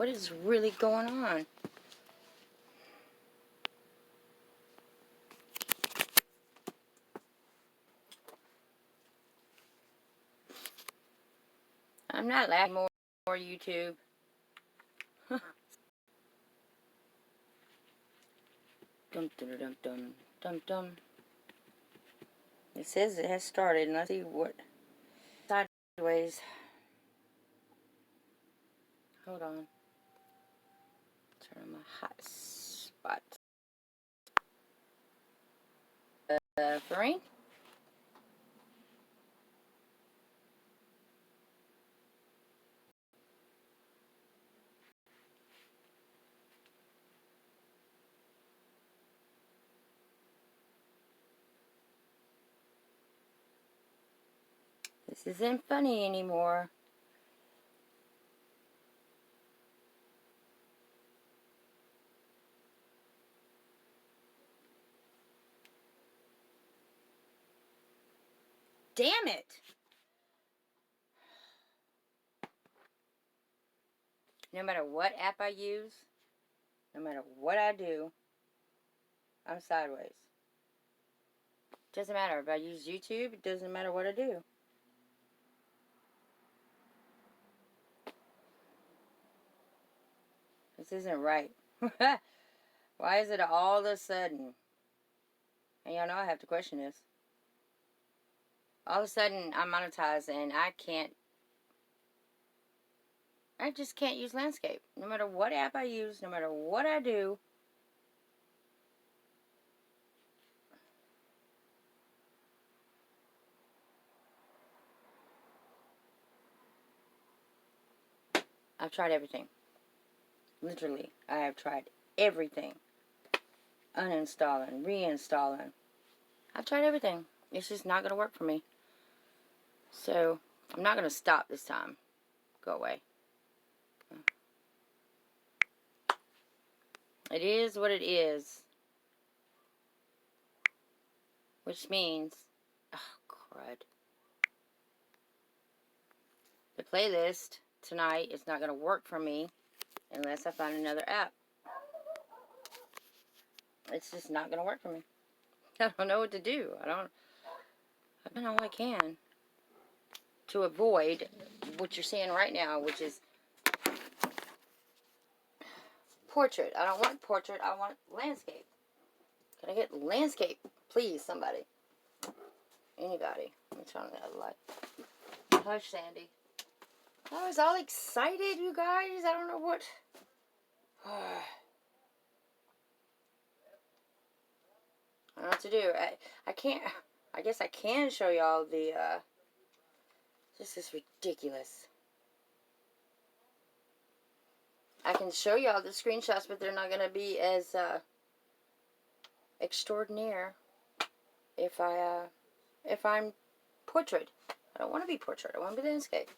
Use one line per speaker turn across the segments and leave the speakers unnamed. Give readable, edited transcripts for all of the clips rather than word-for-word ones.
What is really going on? I'm not laughing more YouTube. Dum dum dum dum dum dum. It says it has started, and let's see what sideways. Hold on. Turn on my hot spot. Farine? This isn't funny anymore. Damn it! No matter what app I use, no matter what I do, I'm sideways. Doesn't matter if I use YouTube, it doesn't matter what I do. This isn't right. Why is it all of a sudden? And y'all know I have to question this. All of a sudden, I'm monetized and I just can't use landscape. No matter what app I use, no matter what I do. I've tried everything. Literally, I have tried everything. Uninstalling, reinstalling. I've tried everything. It's just not going to work for me. So, I'm not going to stop this time. Go away. It is what it is. Which means, oh, crud. The playlist tonight is not going to work for me unless I find another app. It's just not going to work for me. I don't know what to do. I've done all I can to avoid what you're seeing right now, which is portrait. I don't want portrait. I want landscape. Can I get landscape? Please, somebody. Anybody. Let me turn on that light. Hush, Sandy. I was all excited, you guys. I don't know what. I don't know what to do. I can't. I guess I can show y'all the. This is ridiculous. I can show y'all the screenshots, but they're not going to be as extraordinaire if I'm portrait. I don't want to be portrait. I want to be landscape.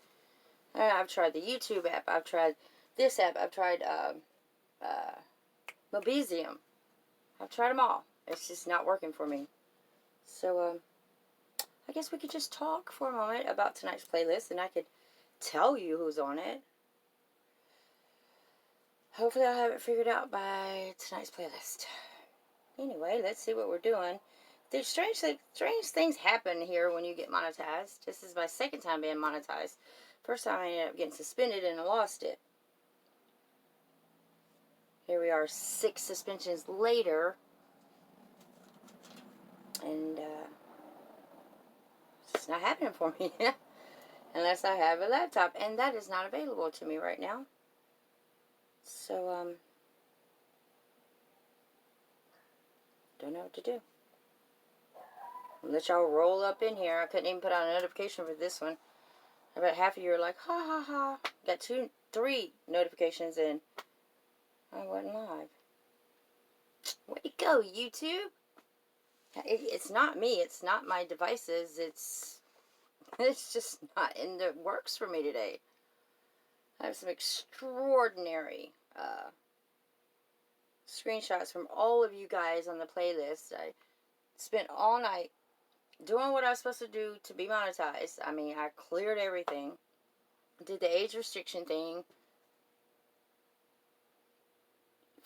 I've tried the YouTube app. I've tried this app. I've tried Mobezium. I've tried them all. It's just not working for me. So I guess we could just talk for a moment about tonight's playlist, and I could tell you who's on it. Hopefully I'll have it figured out by tonight's playlist. Anyway, let's see what we're doing. There's strange things happen here when you get monetized. This is my second time being monetized. First time I ended up getting suspended and I lost it. Here we are 6 suspensions later. And it's not happening for me unless I have a laptop. And that is not available to me right now. So, don't know what to do. I'll let y'all roll up in here. I couldn't even put out a notification for this one. About half of you are like, ha ha ha. Got 3 notifications and I wasn't live. Way to go, YouTube. It's not me. It's not my devices. It's just not in the works for me today. I have some extraordinary screenshots from all of you guys on the playlist. I spent all night doing what I was supposed to do to be monetized. I mean, I cleared everything. Did the age restriction thing.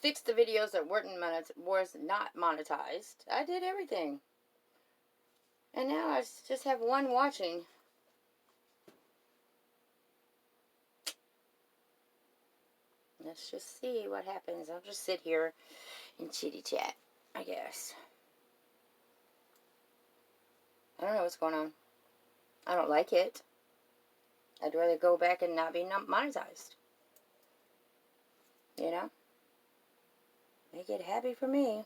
fixed the videos that was not monetized. I did everything. And now I just have one watching. Let's just see what happens. I'll just sit here and chitty chat, I guess. I don't know what's going on. I don't like it. I'd rather go back and not be monetized. You know? Make it happy for me.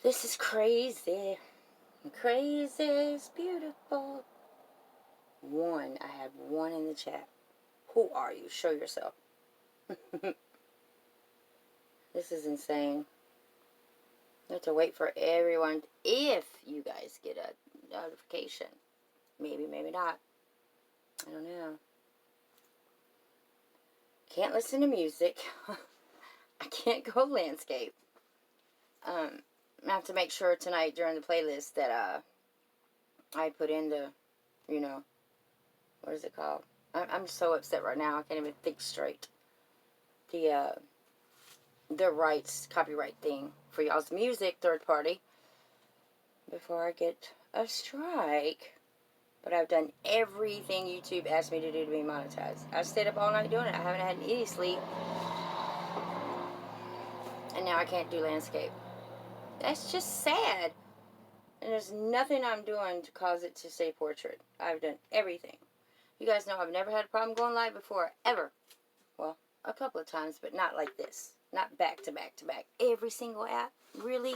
This is crazy. Crazy is beautiful. One. I have one in the chat. Who are you? Show yourself. This is insane. You have to wait for everyone. If you guys get a notification. Maybe, maybe not. I don't know. Can't listen to music. I can't go landscape. I have to make sure tonight during the playlist that I put in the, you know, what is it called? I'm so upset right now. I can't even think straight. The rights, copyright thing for y'all's music, third party, before I get a strike. But I've done everything YouTube asked me to do to be monetized. I stayed up all night doing it. I haven't had any sleep. And now I can't do landscape. That's just sad. And there's nothing I'm doing to cause it to say portrait. I've done everything. You guys know I've never had a problem going live before, ever. Well, a couple of times, but not like this. Not back to back to back. Every single app, really,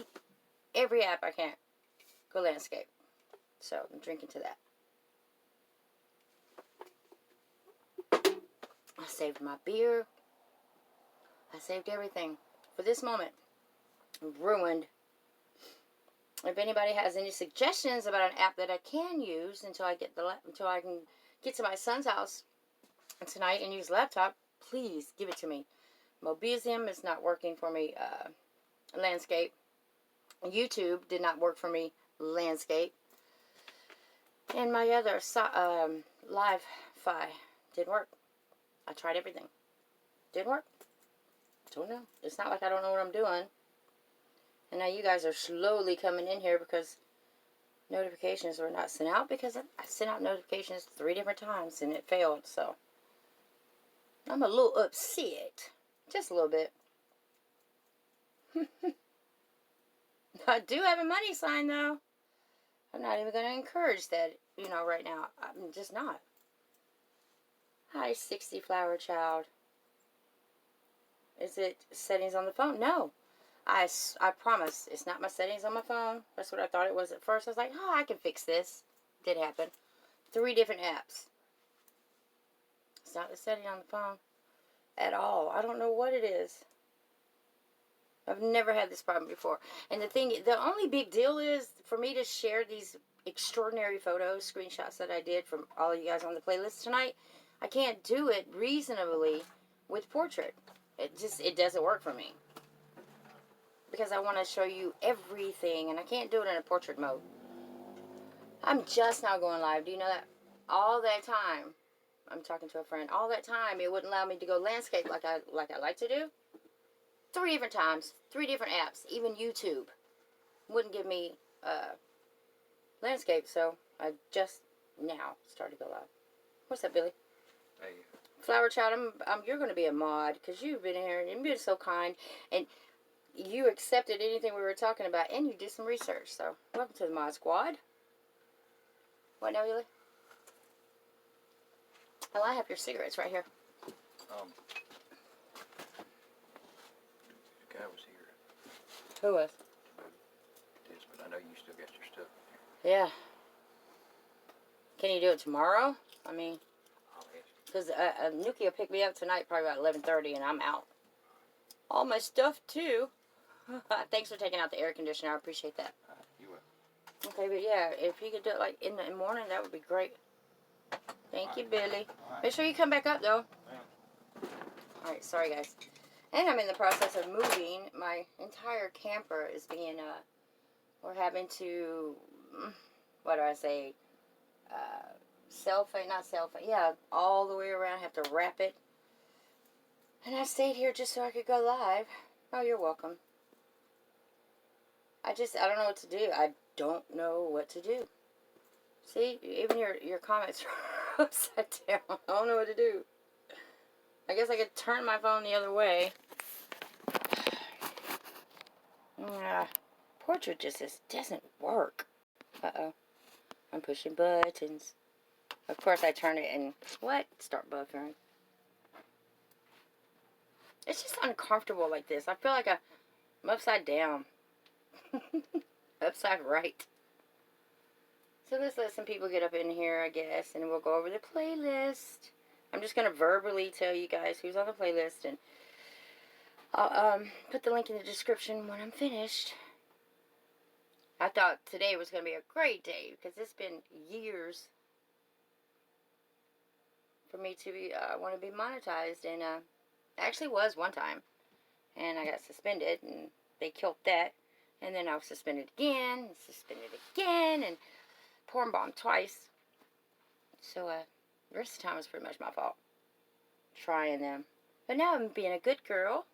every app I can't go landscape. So I'm drinking to that. I saved my beer. I saved everything for this moment. Ruined. If anybody has any suggestions about an app that I can use until I can get to my son's house tonight and use laptop, please give it to me. Mobizium is not working for me. Landscape. YouTube did not work for me. Landscape. And my other Live-Fi didn't work. I tried everything. Didn't work. Don't know. It's not like I don't know what I'm doing. And now you guys are slowly coming in here because notifications were not sent out, because I sent out notifications 3 different times and it failed. So I'm a little upset. Just a little bit. I do have a money sign though. I'm not even going to encourage that, you know, right now. I'm just not. Hi, 60 Flower Child. Is it settings on the phone? No. I promise it's not my settings on my phone. That's what I thought it was at first. I was like, oh, I can fix this. Did happen. 3 different apps. It's not the setting on the phone at all. I don't know what it is. I've never had this problem before. And the only big deal is for me to share these extraordinary photos, screenshots that I did from all of you guys on the playlist tonight. I can't do it reasonably with portrait. It doesn't work for me. Because I want to show you everything, and I can't do it in a portrait mode. I'm just now going live. Do you know that? All that time, I'm talking to a friend. All that time, it wouldn't allow me to go landscape like I like to do. 3 different times, 3 different apps, even YouTube wouldn't give me landscape. So I just now started to go live. What's up, Billy?
Hey.
Flower Child, you're going to be a mod because you've been here and you've been so kind, and you accepted anything we were talking about, and you did some research. So welcome to the mod squad. What now, Billy? Oh, I have your cigarettes right here.
The guy was here.
Who was?
Yes, but I know you still got your stuff
Yeah. Can you do it tomorrow? I mean,
I'll ask.
because Nuki will pick me up tonight probably about 11:30, and I'm out. All my stuff, too. Thanks for taking out the air conditioner. I appreciate that.
You will.
Okay, but yeah, if you could do it like in the morning, that would be great. Thank you, Billy. Make sure you come back up, though. Alright, sorry, guys. And I'm in the process of moving. My entire camper is being, we're having to, what do I say, cellophane, not cellophane, yeah, all the way around. I have to wrap it. And I stayed here just so I could go live. Oh, you're welcome. I don't know what to do. I don't know what to do. See, even your comments are upside down. I don't know what to do. I guess I could turn my phone the other way. Portrait just doesn't work. Uh-oh. I'm pushing buttons. Of course, I turn it and what? Start buffering. It's just uncomfortable like this. I feel like I'm upside down. Upside right. So let's let some people get up in here, I guess, and we'll go over the playlist. I'm just going to verbally tell you guys who's on the playlist, and I'll put the link in the description when I'm finished. I thought today was going to be a great day because it's been years for me to be want to be monetized, and actually was one time, and I got suspended, and they killed that, and then I was suspended again, and porn bombed twice. So the rest of the time was pretty much my fault, trying them. But now I'm being a good girl.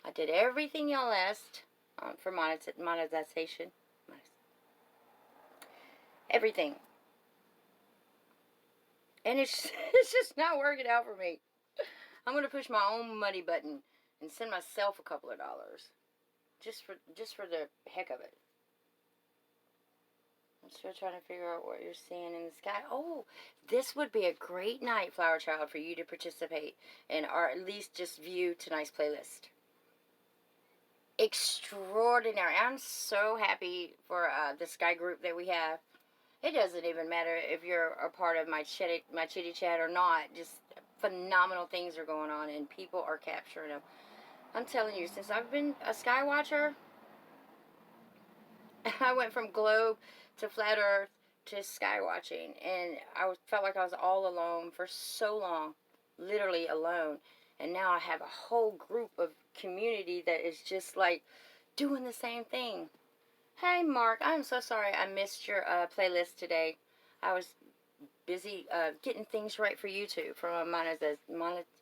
I did everything y'all asked for monetization. Everything. And it's just not working out for me. I'm going to push my own money button and send myself a couple of dollars. Just for the heck of it. I'm still trying to figure out what you're seeing in the sky. Oh, this would be a great night, Flower Child, for you to participate in, or at least just view tonight's playlist. Extraordinary. I'm so happy for the sky group that we have. It doesn't even matter if you're a part of my chitty chat or not. Just phenomenal things are going on, and people are capturing them. I'm telling you, since I've been a sky watcher, I went from globe to flat earth to sky watching, and I felt like I was all alone for so long, literally alone. And now I have a whole group of community that is just like doing the same thing. Hey Mark, I'm so sorry I missed your playlist today. I was busy getting things right for YouTube from a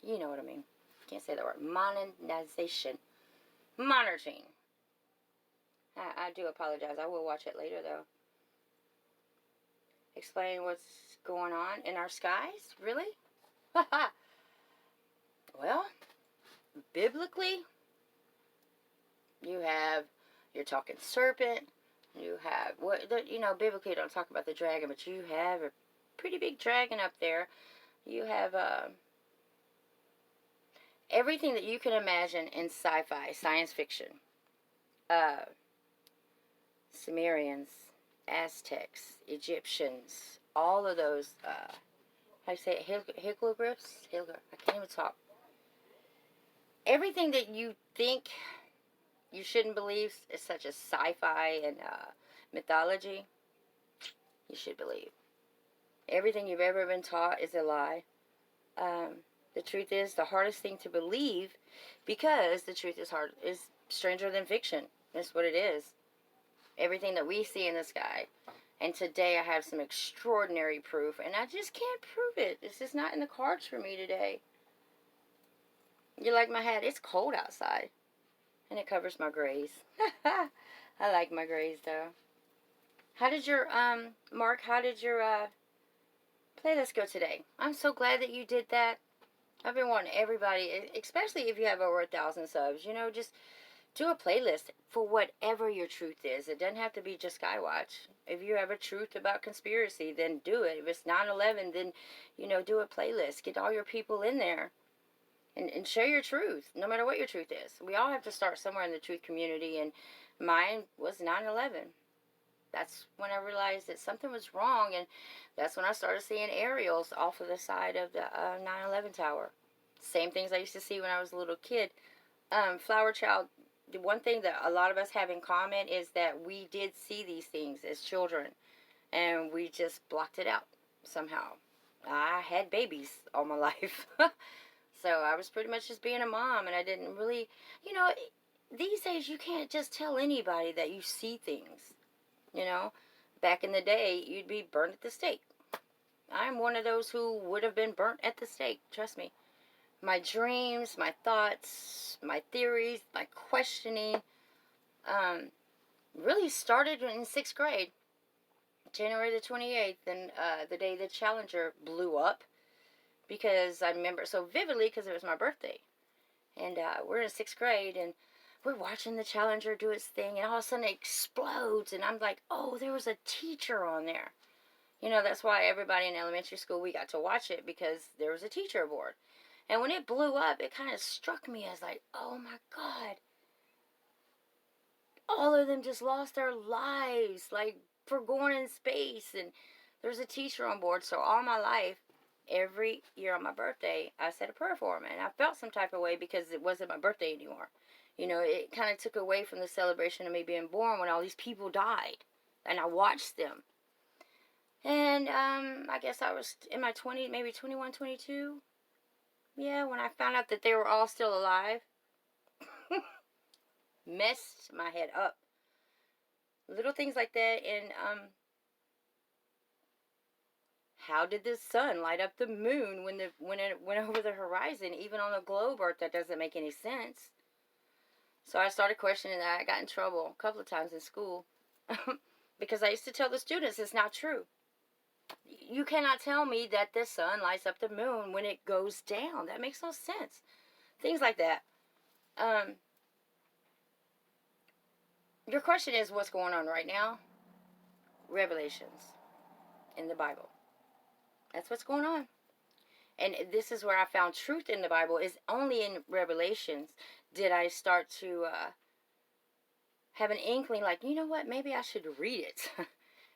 you know what I mean. Can't say that word. Monetization. Monitoring. I do apologize. I will watch it later though. Explain what's going on in our skies? Really? Well, biblically, you're talking serpent. You have, biblically don't talk about the dragon, but you have a pretty big dragon up there. You have everything that you can imagine in sci-fi, science fiction. Sumerians, Aztecs, Egyptians, all of those, how do you say it, hieroglyphs? I can't even talk. Everything that you think you shouldn't believe is such as sci-fi and mythology, you should believe. Everything you've ever been taught is a lie. The truth is the hardest thing to believe, because the truth is stranger than fiction. That's what it is. Everything that we see in the sky. And today I have some extraordinary proof, and I just can't prove it. It's just not in the cards for me today. You like my hat? It's cold outside. And it covers my grays. I like my grays though. How did your, Mark, how did your playlist go today? I'm so glad that you did that. I've been wanting everybody, especially if you have over 1,000 subs, just do a playlist for whatever your truth is. It doesn't have to be just Skywatch. If you have a truth about conspiracy, then do it. If it's 9/11, then, do a playlist. Get all your people in there. And share your truth, no matter what your truth is. We all have to start somewhere in the truth community, and mine was 9/11. That's when I realized that something was wrong, and that's when I started seeing aerials off of the side of the 9/11 tower. Same things I used to see when I was a little kid. Flower Child, the one thing that a lot of us have in common is that we did see these things as children, and we just blocked it out somehow. I had babies all my life. So I was pretty much just being a mom, and I didn't really, these days you can't just tell anybody that you see things, Back in the day, you'd be burned at the stake. I'm one of those who would have been burnt at the stake. Trust me. My dreams, my thoughts, my theories, my questioning, really started in 6th grade, January the 28th, and the day the Challenger blew up. Because I remember it so vividly because it was my birthday. And we're in 6th grade, and we're watching the Challenger do its thing, and all of a sudden it explodes, and I'm like, oh, there was a teacher on there. You know, that's why everybody in elementary school, we got to watch it, because there was a teacher aboard. And when it blew up, it kind of struck me as like, oh my God, all of them just lost their lives, like, for going in space. And there's a teacher on board. So all my life, every year on my birthday, I said a prayer for him. And I felt some type of way because it wasn't my birthday anymore. You know, it kind of took away from the celebration of me being born when all these people died. And I watched them. And I guess I was in my 20s, maybe 21, 22. Yeah, when I found out that they were all still alive. Messed my head up. Little things like that. And how did the sun light up the moon when it went over the horizon? Even on a globe Earth, that doesn't make any sense. So I started questioning that. I got in trouble a couple of times in school because I used to tell the students it's not true. You cannot tell me that the sun lights up the moon when it goes down. That makes no sense. Things like that. Your question is, what's going on right now? Revelations in the Bible. That's what's going on. And this is where I found truth in the Bible. Is only in Revelations did I start to have an inkling, like, you know what, maybe I should read it.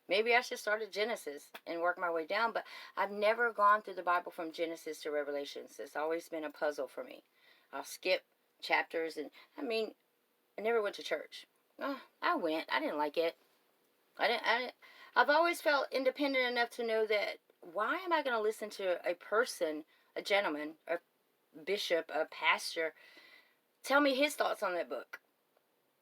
Maybe I should start at Genesis and work my way down. But I've never gone through the Bible from Genesis to Revelations. It's always been a puzzle for me. I'll skip chapters. And I mean, I never went to church. I went. I didn't like it. I've always felt independent enough to know that, why am I going to listen to a person, a gentleman, a bishop, a pastor, tell me his thoughts on that book?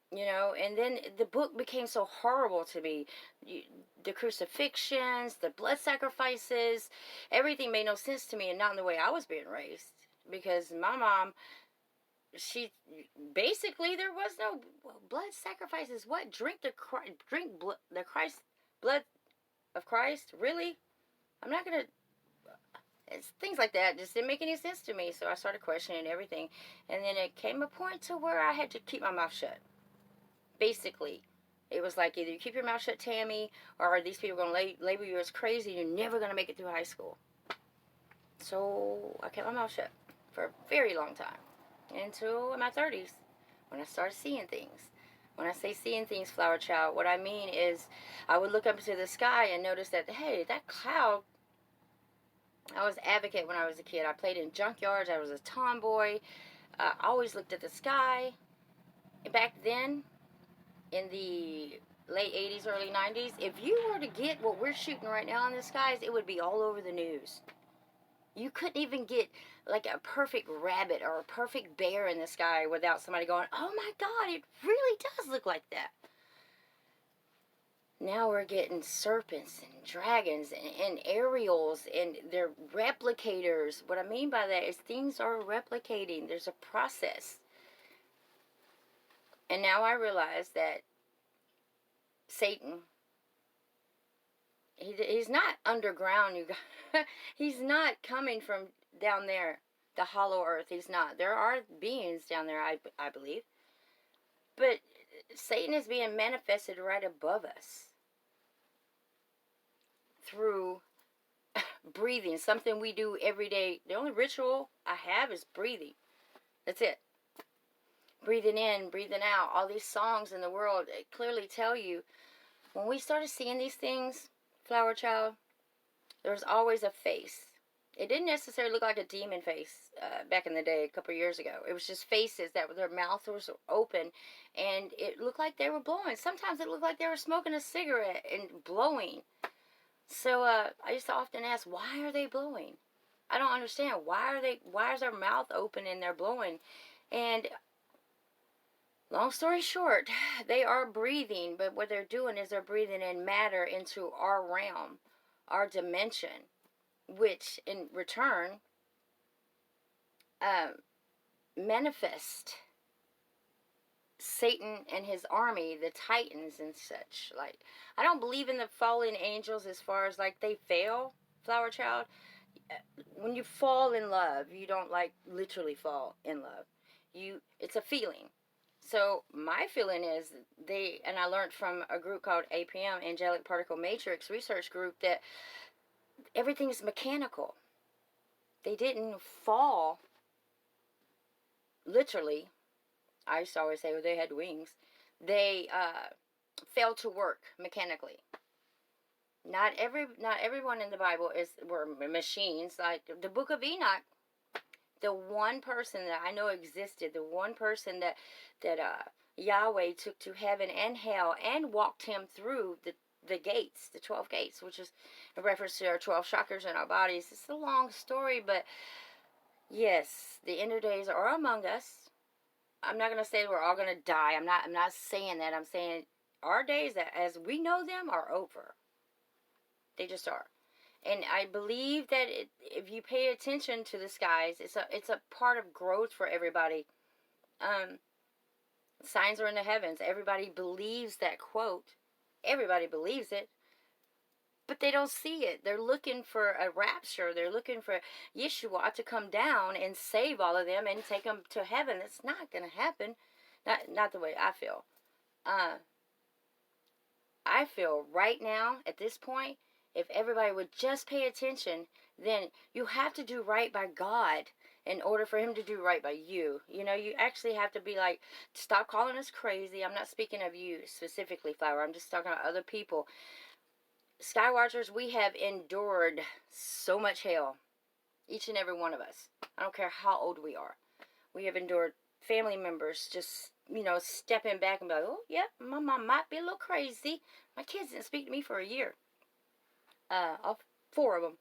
You know, and then the book became so horrible to me. The crucifixions, the blood sacrifices, everything made no sense to me, and not in the way I was being raised. Because my mom, she basically, there was no blood sacrifices. What? Drink the Christ blood of Christ? Really? I'm not gonna. It's things like that just didn't make any sense to me. So I started questioning everything, and then it came a point to where I had to keep my mouth shut. Basically, it was like, either you keep your mouth shut, Tammy, or these people are going to label you as crazy. You're never going to make it through high school. So I kept my mouth shut for a very long time, until in my 30s, when I started seeing things. When I say seeing things, Flower Child, what I mean is I would look up into the sky and notice that, hey, that cloud. I was an advocate when I was a kid. I played in junkyards. I was a tomboy. I always looked at the sky. Back then, in the late 80s, early 90s, if you were to get what we're shooting right now in the skies, it would be all over the news. You couldn't even get like a perfect rabbit or a perfect bear in the sky without somebody going, oh my God, it really does look like that. Now we're getting serpents and dragons and aerials, and they're replicators. What I mean by that is things are replicating. There's a process. And now I realize that Satan, he's not underground, you guys. He's not coming from down there, the hollow earth. He's not. There are beings down there, I believe. But Satan is being manifested right above us through breathing, something we do every day. The only ritual I have is breathing. That's it. Breathing in, breathing out. All these songs in the world clearly tell you, when we started seeing these things, Flower Child, there was always a face. It didn't necessarily look like a demon face back in the day, a couple of years ago. It was just faces that their mouth was open, and it looked like they were blowing. Sometimes it looked like they were smoking a cigarette and blowing. So I used to often ask, why are they blowing? I don't understand. Why is their mouth open and they're blowing? And long story short, they are breathing, but what they're doing is they're breathing in matter into our realm, our dimension. which in return manifest Satan and his army, the Titans and such. Like, I don't believe in the fallen angels as far as like they fail, Flower Child. When you fall in love, you don't like literally fall in love. It's a feeling. So my feeling is and I learned from a group called APM, Angelic Particle Matrix Research Group, that everything is mechanical. They didn't fall literally. I used to always say, well, they had wings. They failed to work mechanically. Not everyone in the Bible were machines. Like the Book of Enoch, the one person that I know existed, the one person that Yahweh took to heaven and hell and walked him through the gates, the 12 gates, which is a reference to our 12 chakras in our bodies. It's a long story, but yes, the end of days are among us. I'm not going to say we're all going to die. I'm not saying that. I'm saying our days that as we know them are over. They just are. And I believe that if you pay attention to the skies, it's a part of growth for everybody. Signs are in the heavens. Everybody believes that quote. Everybody believes it. But they don't see it. They're looking for a rapture. They're looking for Yeshua to come down and save all of them and take them to heaven. It's not going to happen. Not the way I feel. I feel right now, at this point, if everybody would just pay attention, then you have to do right by God in order for him to do right by you. You know, you actually have to be like, stop calling us crazy. I'm not speaking of you specifically, Flower. I'm just talking about other people. Skywatchers, we have endured so much hell. Each and every one of us. I don't care how old we are. We have endured family members just, stepping back and be like, oh, yeah, my mom might be a little crazy. My kids didn't speak to me for a year. All 4 of them.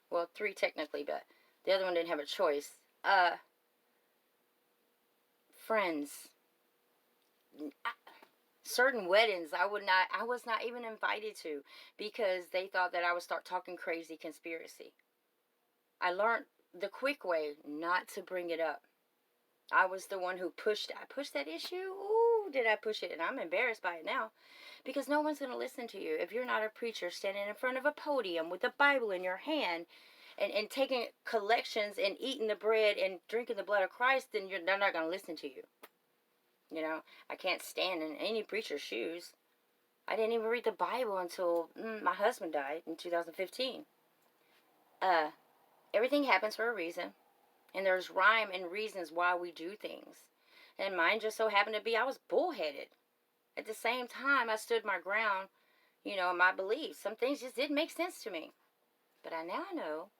Well, 3 technically, but the other one didn't have a choice. Friends. Certain weddings I was not even invited to because they thought that I would start talking crazy conspiracy. I learned the quick way not to bring it up. I was the one who pushed that issue. Ooh, did I push it? And I'm embarrassed by it now because no one's going to listen to you. If you're not a preacher standing in front of a podium with the Bible in your hand and taking collections and eating the bread and drinking the blood of Christ, then they're not going to listen to you. I can't stand in any preacher's shoes. I didn't even read the Bible until my husband died in 2015. Everything happens for a reason. And there's rhyme and reasons why we do things. And mine just so happened to be I was bullheaded. At the same time, I stood my ground, in my beliefs. Some things just didn't make sense to me. But I now know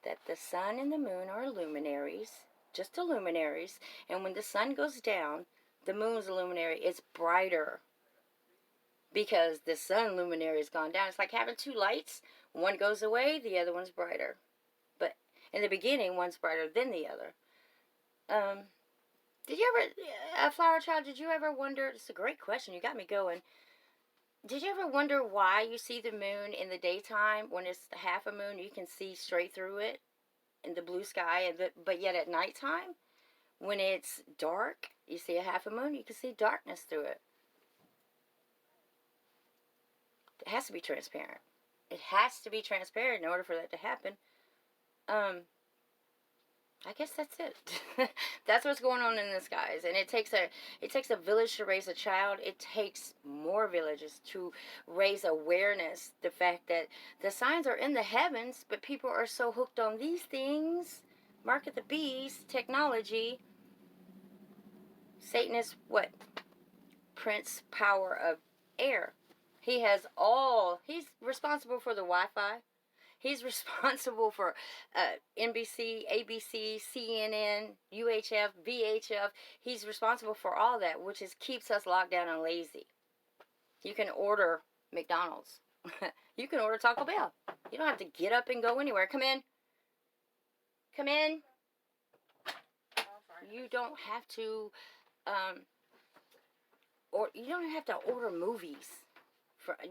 that the sun and the moon are luminaries, just luminaries. And when the sun goes down, the moon's luminary is brighter. Because the sun luminary has gone down. It's like having 2 lights. One goes away, the other one's brighter. But in the beginning, one's brighter than the other. Did you ever, Flower Child, did you ever wonder, it's a great question, you got me going. Did you ever wonder why you see the moon in the daytime when it's half a moon, you can see straight through it in the blue sky, but yet at nighttime, when it's dark, you see a half a moon, you can see darkness through it. It has to be transparent. It has to be transparent in order for that to happen. I guess that's it. That's what's going on in the skies. And it takes a village to raise a child. It takes more villages to raise awareness. The fact that the signs are in the heavens, but people are so hooked on these things. Mark of the beast, technology. Satan is what? Prince power of air. He's responsible for the Wi-Fi. He's responsible for NBC, ABC, CNN, UHF, VHF. He's responsible for all that, which keeps us locked down and lazy. You can order McDonald's. You can order Taco Bell. You don't have to get up and go anywhere. Come in. Come in. You don't have to, or you don't have to order movies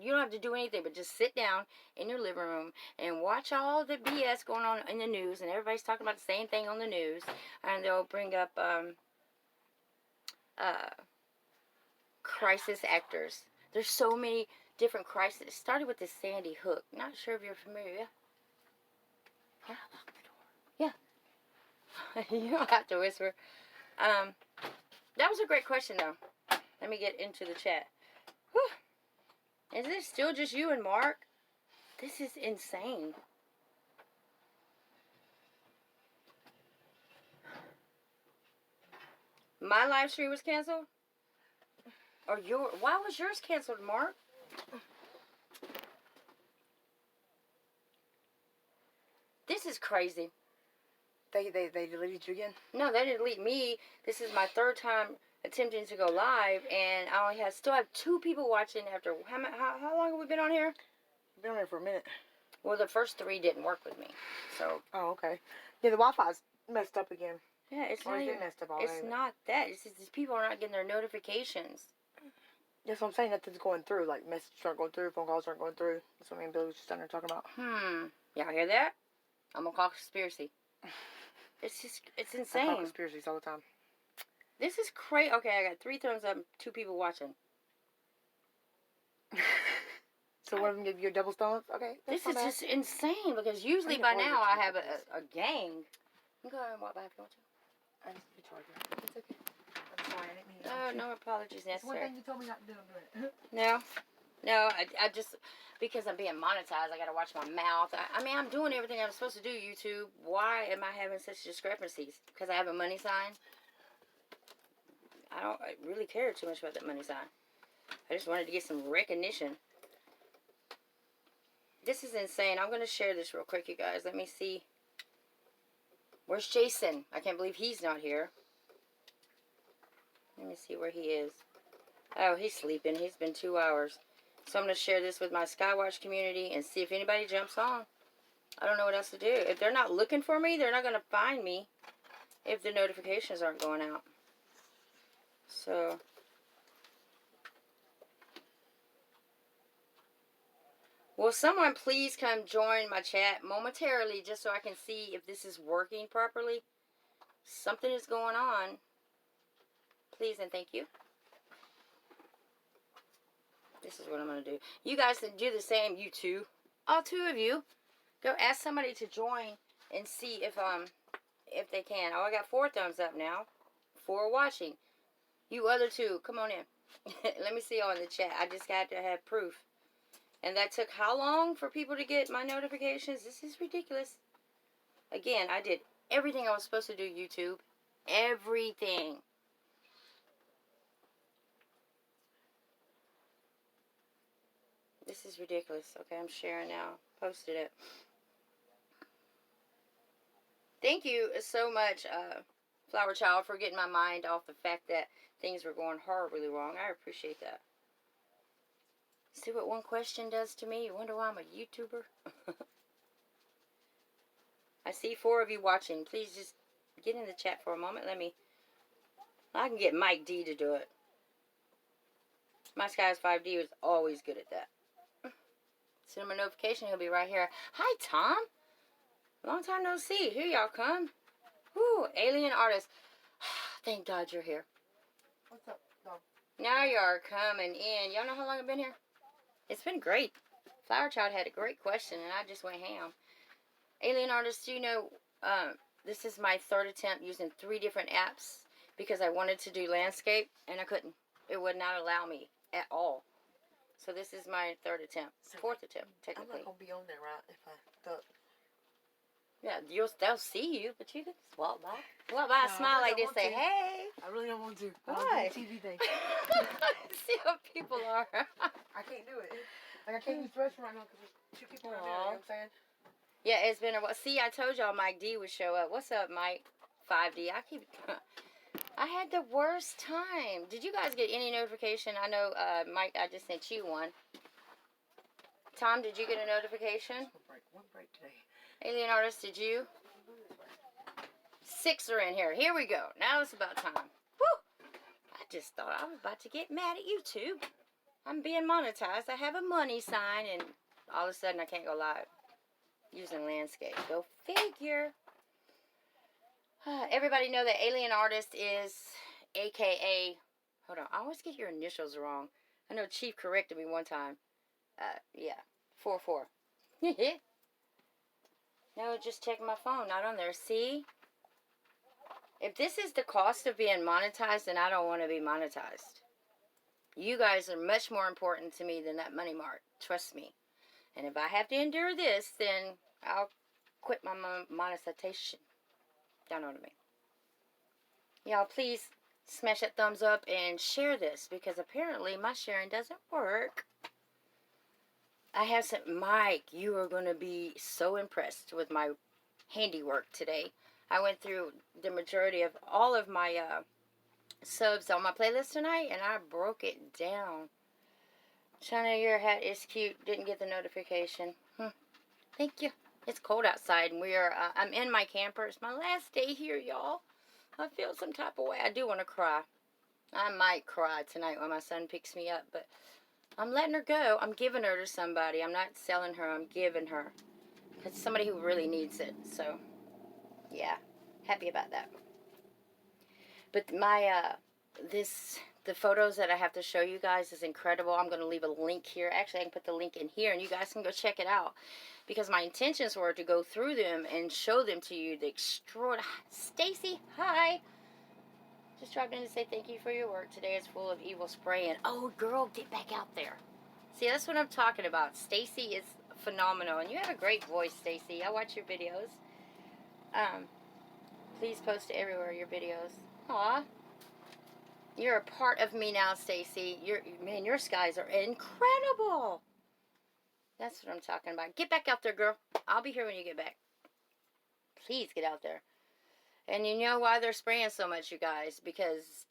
You don't have to do anything, but just sit down in your living room and watch all the BS going on in the news, and everybody's talking about the same thing on the news, and they'll bring up crisis actors. There's so many different crises. It started with this Sandy Hook. Not sure if you're familiar. Yeah. Yeah. You don't have to whisper. That was a great question, though. Let me get into the chat. Whew. Is it still just you and Mark? This is insane. My live stream was canceled? Or why was yours canceled, Mark? This is crazy.
They deleted you again?
No, they didn't delete me. This is my third time attempting to go live, and I only still have 2 people watching after. How long have we been on here?
You've been on here for a minute.
Well, the first 3 didn't work with me, so.
Oh, okay. Yeah, the Wi-Fi's messed up again.
Yeah, it's
Or
not
is it
even,
messed up already?
it's not that. It's just these people are not getting their notifications.
That's what I'm saying. Nothing's going through. Like, messages aren't going through. Phone calls aren't going through. That's what me and Billy was just down there talking about.
Y'all hear that? I'm gonna call conspiracy. It's insane.
I call conspiracies all the time.
This is crazy. Okay, I got 3 thumbs up, 2 people watching.
So one of them gave you a double thumbs? Okay.
This is just insane, because usually by now I have a gang. You can go ahead and walk by if you want to.
I need the charger. It's okay. I'm sorry, I didn't mean to.
No, no apologies
It's one
necessary.
thing you told me not to do, I'm doing it.
No, I just, because I'm being monetized, I gotta watch my mouth. I mean, I'm doing everything I'm supposed to do, YouTube. Why am I having such discrepancies? Because I have a money sign? I don't really care too much about that money sign. I just wanted to get some recognition. This is insane. I'm gonna share this real quick, you guys. Let me see. Where's Jason? I can't believe he's not here. Let me see where he is. Oh, he's sleeping. He's been 2 hours. So I'm going to share this with my Skywatch community and see if anybody jumps on. I don't know what else to do. If they're not looking for me, they're not going to find me if the notifications aren't going out. So, will someone please come join my chat momentarily just so I can see if this is working properly? Something is going on. Please and thank you. This is what I'm going to do. You guys can do the same, you 2. All 2 of you. Go ask somebody to join and see if they can. Oh, I got 4 thumbs up now. 4 watching. You other 2, come on in. Let me see y'all in the chat. I just got to have proof. And that took how long for people to get my notifications? This is ridiculous. Again, I did everything I was supposed to do, YouTube. Everything. This is ridiculous. Okay, I'm sharing now. Posted it. Thank you so much, Flower Child, for getting my mind off the fact that things were going horribly wrong. I appreciate that. See what one question does to me? You wonder why I'm a YouTuber? I see 4 of you watching. Please just get in the chat for a moment. I can get Mike D to do it. My Skies 5D was always good at that. Send him a notification. He'll be right here. Hi, Tom. Long time no see. Here y'all come. Woo, alien artist. Thank God you're here.
What's up, dog?
Now you are coming in. Y'all know how long I've been here? It's been great. Flower Child had a great question, and I just went ham. Alien artist, you know, this is my 3rd attempt using 3 different apps because I wanted to do landscape, and I couldn't. It would not allow me at all. So this is my 3rd attempt. 4th attempt, technically.
I'm not going to be on there, right? If I thought.
Yeah, they'll see you, but you can just walk by. Walk by,
No,
smile
I
like
really
this,
don't
say,
want
hey.
I really don't want to.
Why?
I want to do the TV thing.
See how people are.
I can't do it. Like, I can't use the restroom right now because there's 2 people in there. You know what I'm saying?
Yeah, it's been a while. See, I told y'all Mike D would show up. What's up, Mike? 5D. I had the worst time. Did you guys get any notification? I know, Mike, I just sent you one. Tom, did you get a notification?
One break today.
Alien artist, did you? 6 are in here. Here we go. Now it's about time. Woo! I just thought I was about to get mad at YouTube. I'm being monetized. I have a money sign, and all of a sudden I can't go live using landscape. Go figure. Everybody know that Alien Artist is AKA... Hold on. I always get your initials wrong. I know Chief corrected me one time. Yeah. 44. No, just checking my phone. Not on there. See? If this is the cost of being monetized, then I don't want to be monetized. You guys are much more important to me than that money mark. Trust me. And if I have to endure this, then I'll quit my monetization. Y'all know what I mean. Y'all, please smash that thumbs up and share this, because apparently my sharing doesn't work. I have some... Mike, you are going to be so impressed with my handiwork today. I went through the majority of all of my subs on my playlist tonight, and I broke it down. China, your hat is cute. Didn't get the notification. Thank you. It's cold outside, and I'm in my camper. It's my last day here, y'all. I feel some type of way. I do want to cry. I might cry tonight when my son picks me up, but I'm letting her go. I'm giving her to somebody. I'm not selling her. I'm giving her. It's somebody who really needs it. So, yeah. Happy about that. But my, the photos that I have to show you guys is incredible. I'm going to leave a link here. Actually, I can put the link in here, and you guys can go check it out. Because my intentions were to go through them and show them to you. The extraordinary... Stacy, hi! Just dropped in to say thank you for your work. Today is full of evil spray. And, oh, girl, get back out there. See, that's what I'm talking about. Stacy is phenomenal. And you have a great voice, Stacy. I watch your videos. Please post everywhere your videos. Aw. You're a part of me now, Stacy. Man, your skies are incredible. That's what I'm talking about. Get back out there, girl. I'll be here when you get back. Please get out there. And you know why they're spraying so much, you guys? Because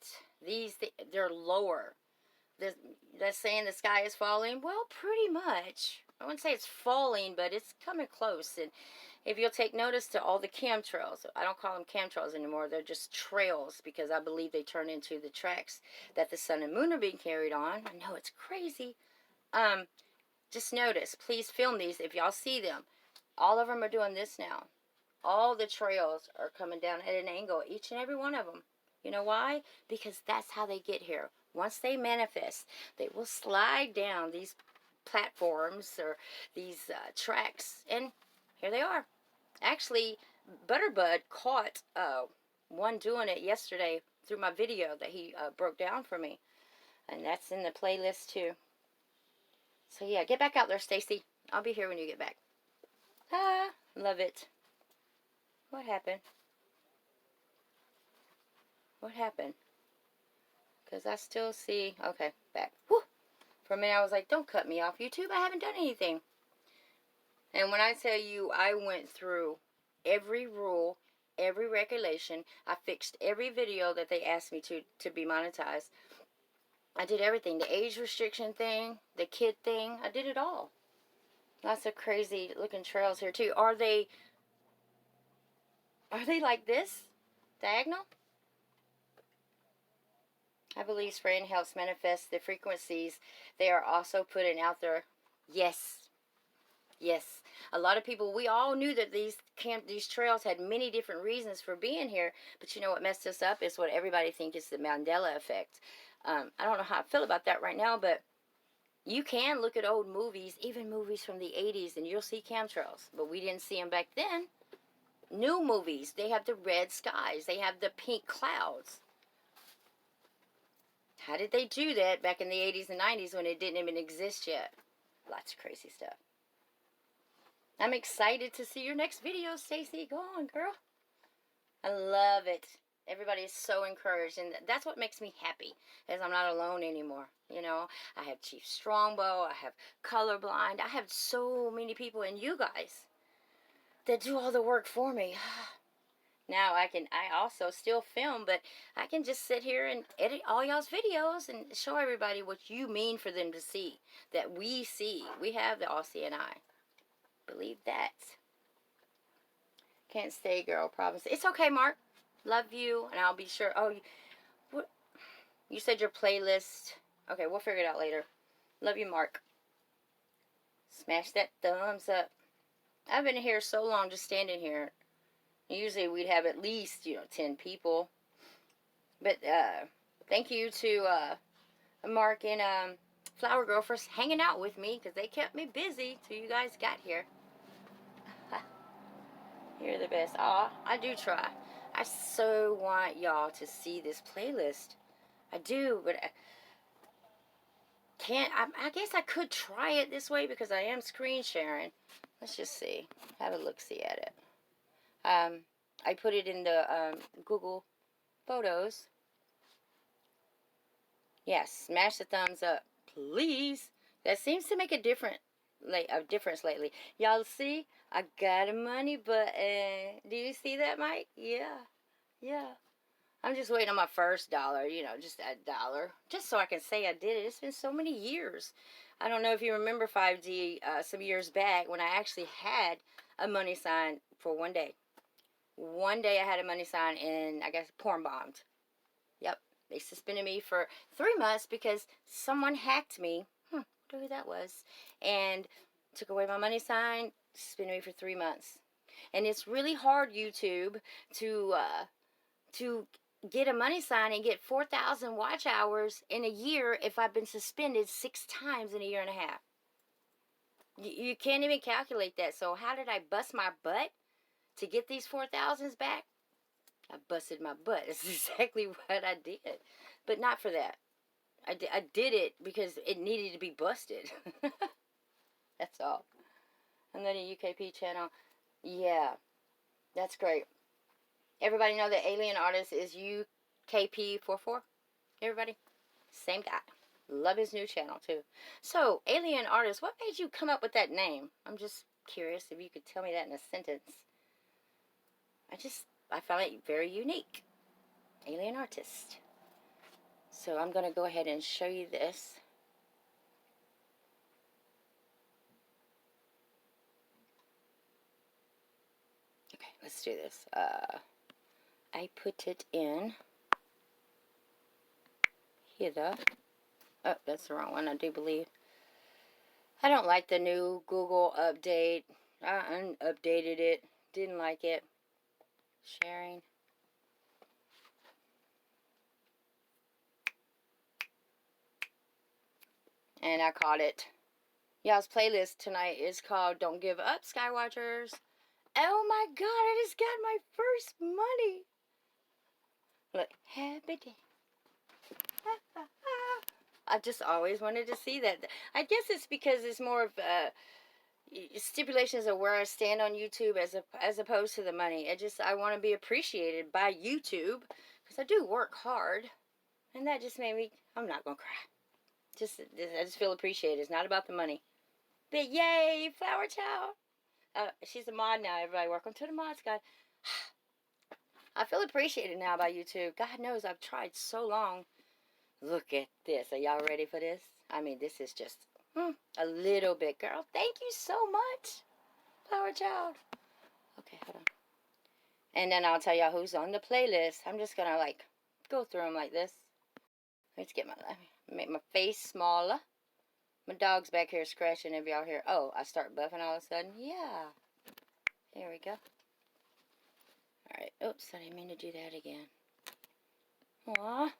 they're lower. That's saying the sky is falling? Well, pretty much. I wouldn't say it's falling, but it's coming close. And if you'll take notice to all the chemtrails, I don't call them chemtrails anymore. They're just trails, because I believe they turn into the tracks that the sun and moon are being carried on. I know it's crazy. Just notice. Please film these if y'all see them. All of them are doing this now. All the trails are coming down at an angle, each and every one of them. You know why? Because that's how they get here. Once they manifest, they will slide down these platforms or these tracks, and here they are. Actually, Butterbud caught one doing it yesterday through my video that he broke down for me, and that's in the playlist too. So yeah, get back out there, Stacy. I'll be here when you get back. Love it. What happened? What happened? Because I still see... Okay, back. Whew. For a minute, I was like, don't cut me off, YouTube. I haven't done anything. And when I tell you, I went through every rule, every regulation. I fixed every video that they asked me to be monetized. I did everything. The age restriction thing, the kid thing. I did it all. Lots of crazy looking trails here, too. Are they like this? Diagonal? I believe spraying helps manifest the frequencies they are also putting out there. Yes. Yes. A lot of people, we all knew that these trails had many different reasons for being here. But you know what messed us up is what everybody thinks is the Mandela effect. I don't know how I feel about that right now, but you can look at old movies, even movies from the 80s, and you'll see chemtrails. But we didn't see them back then. New movies, they have the red skies. They have the pink clouds. How did they do that back in the 80s and 90s when it didn't even exist yet? Lots of crazy stuff. I'm excited to see your next video, Stacy. Go on, girl. I love it. Everybody is so encouraged, and that's what makes me happy, is I'm not alone anymore. You know, I have Chief Strongbow, I have Colorblind, I have so many people, and you guys that do all the work for me. Now I also still film, but I can just sit here and edit all y'all's videos and show everybody what you mean for them to see. That we see. We have the all-seeing-eye. Believe that. Can't stay, girl. Promise. It's okay, Mark. Love you, and I'll be sure. Oh, what? You said your playlist. Okay, we'll figure it out later. Love you, Mark. Smash that thumbs up. I've been here so long just standing here. Usually we'd have at least, 10 people. But thank you to Mark and Flower Girl for hanging out with me, because they kept me busy till you guys got here. You're the best. Aw, I do try. I so want y'all to see this playlist. I do, but I can't. I guess I could try it this way because I am screen sharing. Let's just see. Have a look-see at it. I put it in the Google Photos. Yes, smash the thumbs up, please. That seems to make a difference lately. Y'all see? I got a money button. Do you see that, Mike? Yeah. I'm just waiting on my first dollar, just that dollar. Just so I can say I did it. It's been so many years. I don't know if you remember 5D some years back when I actually had a money sign for one day. One day I had a money sign and I got porn bombed. Yep. They suspended me for 3 months because someone hacked me. I wonder who that was. And took away my money sign, suspended me for 3 months. And it's really hard, YouTube, to get a money sign and get 4,000 watch hours in a year if I've been suspended 6 times in a year and a half. You can't even calculate that. So how did I bust my butt to get these 4,000s back? I busted my butt. That's exactly what I did. But not for that. I did it because it needed to be busted. That's all. And then a UKP channel. Yeah. That's great. Everybody know that Alien Artist is UKP44? Everybody? Same guy. Love his new channel too. So, Alien Artist, what made you come up with that name? I'm just curious if you could tell me that in a sentence. I found it very unique. Alien Artist. So I'm going to go ahead and show you this. Okay, let's do this. I put it in here. Oh, that's the wrong one, I do believe. I don't like the new Google update. I unupdated it. Didn't like it. Sharing. And I caught it. Y'all's playlist tonight is called Don't Give Up, Skywatchers. Oh my god, I just got my first money. Look, happy day. I just always wanted to see that. I guess it's because it's more of stipulations of where I stand on YouTube as opposed to the money. I want to be appreciated by YouTube because I do work hard, and that just made me. I'm not gonna cry. I just feel appreciated. It's not about the money. But yay, Flower Child. She's a mod now. Everybody, welcome to the mod squad. I feel appreciated now by YouTube. God knows I've tried so long. Look at this. Are y'all ready for this? I mean, this is just a little bit. Girl, thank you so much, Flower Child. Okay, hold on. And then I'll tell y'all who's on the playlist. I'm just going to, go through them like this. Let's make my face smaller. My dog's back here scratching if y'all hear. Oh, I start buffing all of a sudden. Yeah. There we go. Alright. Oops, I didn't mean to do that again. Aww.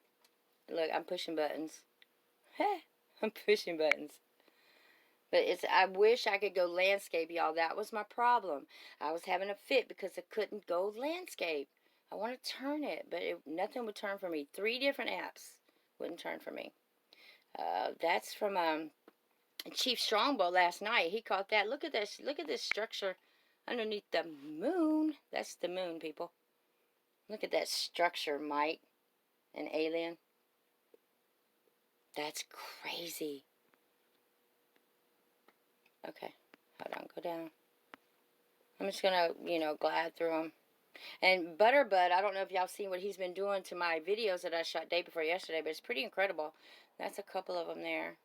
Look, I'm pushing buttons. I'm pushing buttons. But I wish I could go landscape, y'all. That was my problem. I was having a fit because I couldn't go landscape. I want to turn it, but nothing would turn for me. 3 different apps wouldn't turn for me. That's from Chief Strongbow last night. He caught that. Look at this. Look at this structure underneath the moon. That's the moon, people. Look at that structure, Mike. An alien. That's crazy. Okay. Hold on. Go down. I'm just going to, glide through them. And Butterbud, I don't know if y'all seen what he's been doing to my videos that I shot day before yesterday, but it's pretty incredible. That's a couple of them there.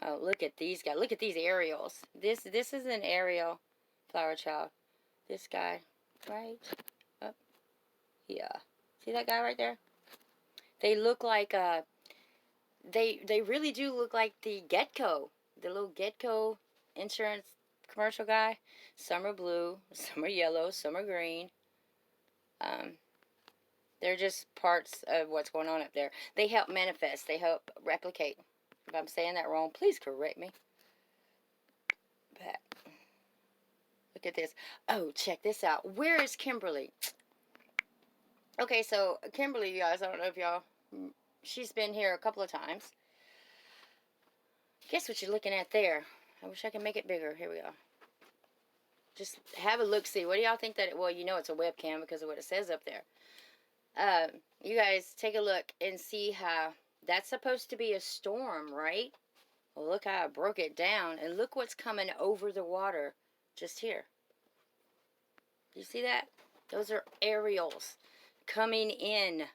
Oh, look at these guys. Look at these aerials. This is an aerial, Flower Child. This guy, right? Up. Yeah. See that guy right there? They look like they really do look like the Getco, the little Getco insurance commercial guy. Some are blue, some are yellow, some are green. They're just parts of what's going on up there. They help manifest. They help replicate. If I'm saying that wrong, please correct me. But look at this. Oh, check this out. Where is Kimberly? Okay, so Kimberly, you guys, I don't know if y'all... She's been here a couple of times. Guess what you're looking at there? I wish I could make it bigger. Here we go. Just have a look-see. What do y'all think that... Well, you know it's a webcam because of what it says up there. You guys take a look and see how that's supposed to be a storm, right? Well, look how I broke it down, and look what's coming over the water just here. You see that? Those are aerials coming in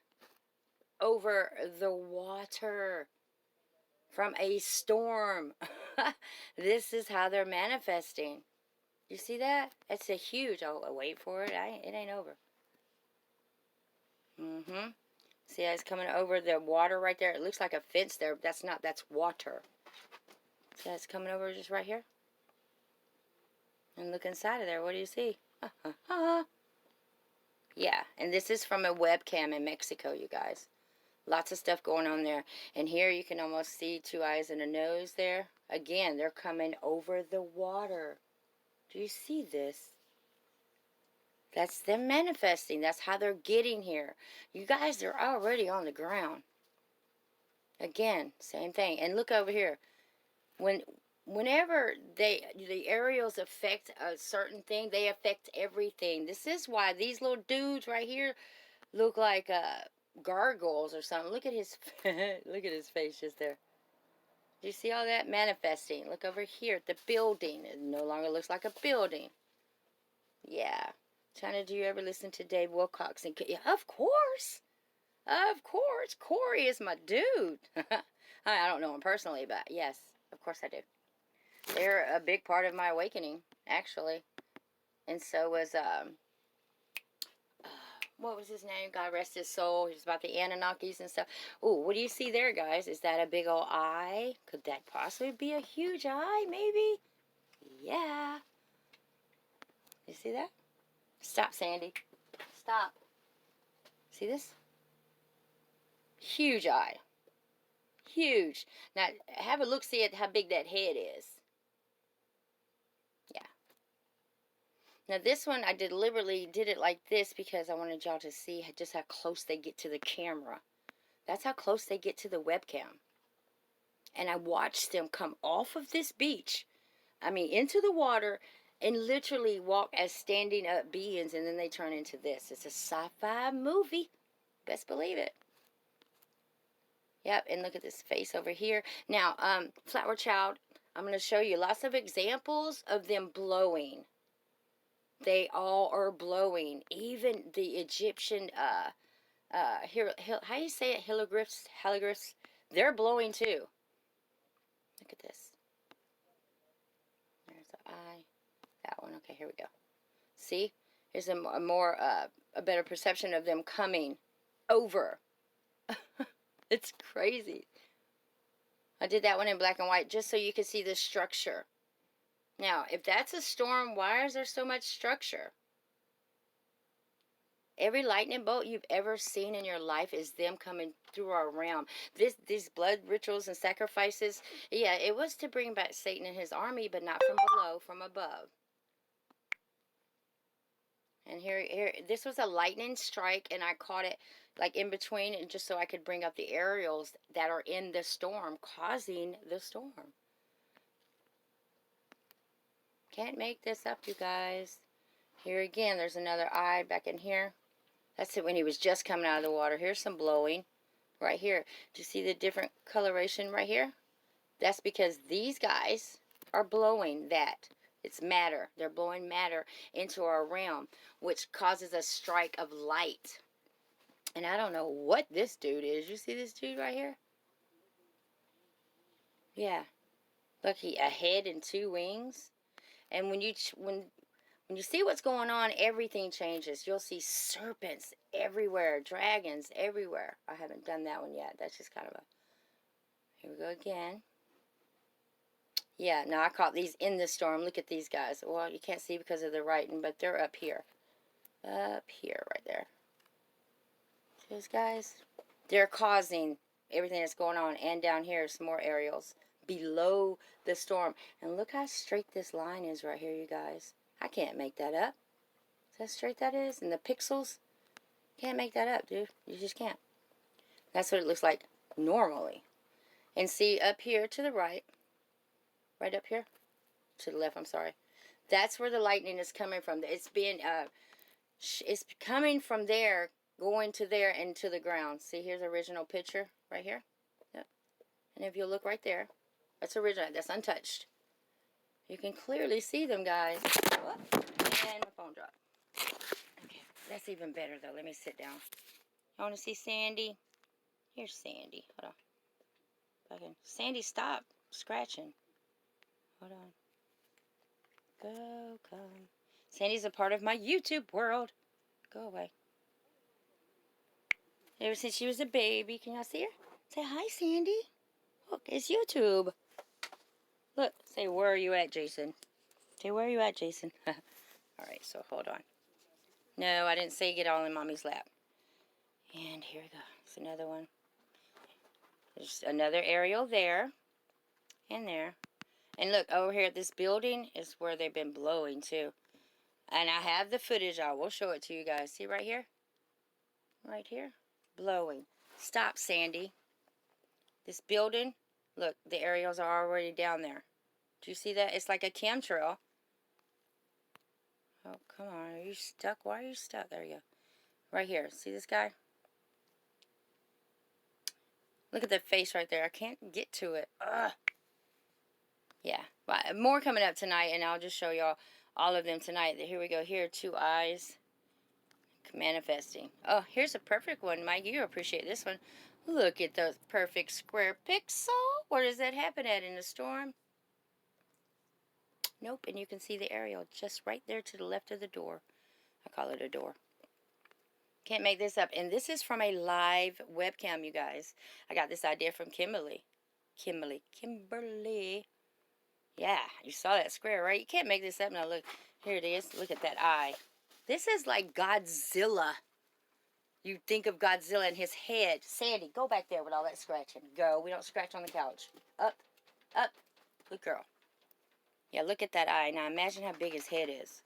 over the water from a storm. This is how they're manifesting. You see that? It's a huge... Oh, wait for it. It ain't over. See how it's coming over the water right there? It looks like a fence there, but that's not. That's water. See how it's coming over just right here? And look inside of there. What do you see? Yeah, and this is from a webcam in Mexico, you guys. Lots of stuff going on there. And here you can almost see two eyes and a nose there. Again, they're coming over the water. Do you see this? That's them manifesting. That's how they're getting here. You guys are already on the ground. Again, same thing. And look over here. Whenever the aerials affect a certain thing, they affect everything. This is why these little dudes right here look like gargoyles or something. Look at his look at his face just there. Do you see all that manifesting? Look over here at the building. It no longer looks like a building. Yeah. China, do you ever listen to Dave Wilcox? And yeah, of course. Of course. Corey is my dude. I don't know him personally, but yes, of course I do. They're a big part of my awakening, actually. And so was, what was his name? God rest his soul. He was about the Anunnakis and stuff. Oh, what do you see there, guys? Is that a big old eye? Could that possibly be a huge eye, maybe? Yeah. You see that? Stop, Sandy. Stop. See this? Huge eye. Huge. Now, have a look, see at how big that head is. Yeah. Now, this one, I deliberately did it like this because I wanted y'all to see just how close they get to the camera. That's how close they get to the webcam. And I watched them come off of this beach, I mean, into the water, and literally walk as standing up beings, and then they turn into this. It's a sci-fi movie. Best believe it. Yep, and look at this face over here. Now, Flower Child, I'm going to show you lots of examples of them blowing. They all are blowing. Even the Egyptian, how do you say it? Hieroglyphs, they're blowing too. Look at this. There's the eye. That one. Okay, here we go. See? Here's a better perception of them coming over. It's crazy. I did that one in black and white just so you can see the structure. Now, if that's a storm, why is there so much structure? Every lightning bolt you've ever seen in your life is them coming through our realm. These blood rituals and sacrifices, yeah, it was to bring back Satan and his army, but not from below, from above. And here, this was a lightning strike, and I caught it like in between, and just so I could bring up the aerials that are in the storm, causing the storm. Can't make this up, you guys. Here again, there's another eye back in here. That's it when he was just coming out of the water. Here's some blowing right here. Do you see the different coloration right here? That's because these guys are blowing that. It's matter. They're blowing matter into our realm, which causes a strike of light. And I don't know what this dude is. You see this dude right here? Yeah. Look, a head and two wings. And when you see what's going on, everything changes. You'll see serpents everywhere, dragons everywhere. I haven't done that one yet. That's just kind of a Here we go again. Yeah, now I caught these in the storm. Look at these guys. Well, you can't see because of the writing, but they're up here. Up here, right there. See those guys? They're causing everything that's going on. And down here, some more aerials below the storm. And look how straight this line is right here, you guys. I can't make that up. See how straight that is? And the pixels? Can't make that up, dude. You just can't. That's what it looks like normally. And see up here to the right. Right up here. To the left, I'm sorry. That's where the lightning is coming from. It's being, it's coming from there, going to there and to the ground. See, here's the original picture right here. Yep. And if you look right there, that's original. That's untouched. You can clearly see them, guys. Whoop. And my phone dropped. Okay, that's even better though. Let me sit down. You want to see Sandy? Here's Sandy. Hold on. Sandy, stop scratching. Hold on. Go, come. Sandy's a part of my YouTube world. Go away. Ever since she was a baby. Can y'all see her? Say hi, Sandy. Look, it's YouTube. Look, say, where are you at, Jason? Say, where are you at, Jason? Alright, so hold on. No, I didn't say get all in Mommy's lap. And here we go. It's another one. There's another aerial there. And there. And look, over here at this building is where they've been blowing, too. And I have the footage. I will show it to you guys. See right here? Right here. Blowing. Stop, Sandy. This building, look, the aerials are already down there. Do you see that? It's like a chemtrail. Oh, come on. Are you stuck? Why are you stuck? There you go. Right here. See this guy? Look at the face right there. I can't get to it. Ugh. Yeah. But more coming up tonight, and I'll just show y'all all of them tonight. Here we go. Here, 2 eyes. Manifesting. Oh, here's a perfect one. Mike, you appreciate this one. Look at those perfect square pixel. Where does that happen at in the storm? Nope, and you can see the aerial just right there to the left of the door. I call it a door. Can't make this up. And this is from a live webcam, you guys. I got this idea from Kimberly. Kimberly. Yeah, you saw that square, right? You can't make this up. Now look, here it is. Look at that eye. This is like Godzilla. You think of Godzilla and his head. Sandy, go back there with all that scratching. Go. We don't scratch on the couch. Up. Up. Good girl. Yeah, look at that eye. Now imagine how big his head is.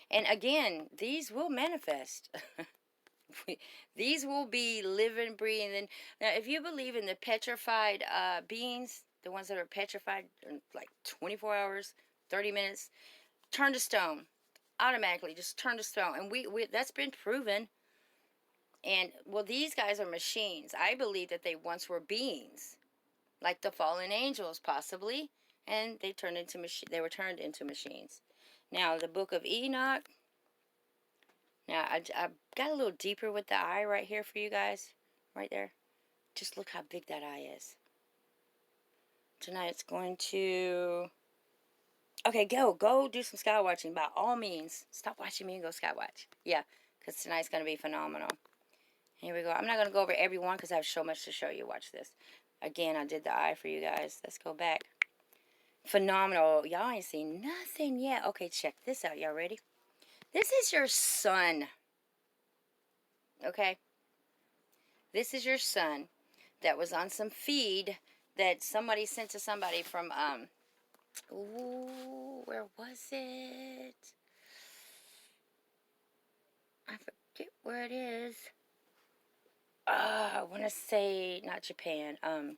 And again, these will manifest. These will be living, breathing. Now, if you believe in the petrified beings, the ones that are petrified in like 24 hours, 30 minutes, turn to stone. Automatically, just turn to stone. And we that's been proven. And, well, these guys are machines. I believe that they once were beings. Like the fallen angels, possibly. And they turned into they were turned into machines. Now, the book of Enoch. Now, I got a little deeper with the eye right here for you guys. Right there. Just look how big that eye is. Tonight it's going to... Okay, go do some sky watching by all means. Stop watching me and go sky watch. Yeah, because tonight's going to be phenomenal. Here we go. I'm not going to go over every one because I have so much to show you. Watch this. Again, I did the eye for you guys. Let's go back. Phenomenal. Y'all ain't seen nothing yet. Okay, check this out. Y'all ready? This is your sun. Okay? This is your sun that was on some feed that somebody sent to somebody from, ooh, where was it? I forget where it is. I want to say, not Japan. Oh,